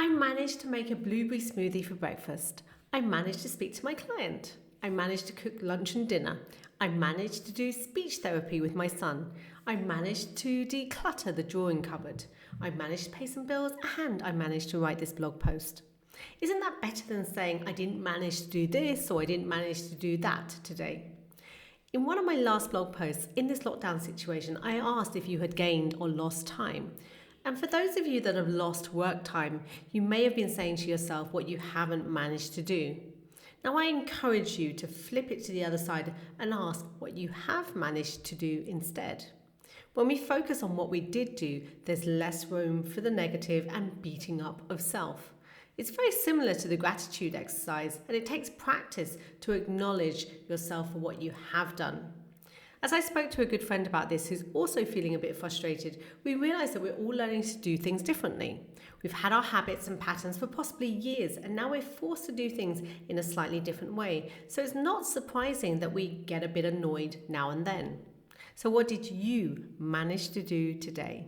I managed to make a blueberry smoothie for breakfast. I managed to speak to my client. I managed to cook lunch and dinner. I managed to do speech therapy with my son. I managed to declutter the drawing cupboard. I managed to pay some bills and I managed to write this blog post. Isn't that better than saying I didn't manage to do this or I didn't manage to do that today? In one of my last blog posts, in this lockdown situation, I asked if you had gained or lost time. And for those of you that have lost work time, you may have been saying to yourself what you haven't managed to do. Now, I encourage you to flip it to the other side and ask what you have managed to do instead. When we focus on what we did do, there's less room for the negative and beating up of self. It's very similar to the gratitude exercise, and it takes practice to acknowledge yourself for what you have done. As I spoke to a good friend about this who's also feeling a bit frustrated, we realised that we're all learning to do things differently. We've had our habits and patterns for possibly years, and now we're forced to do things in a slightly different way. So it's not surprising that we get a bit annoyed now and then. So what did you manage to do today?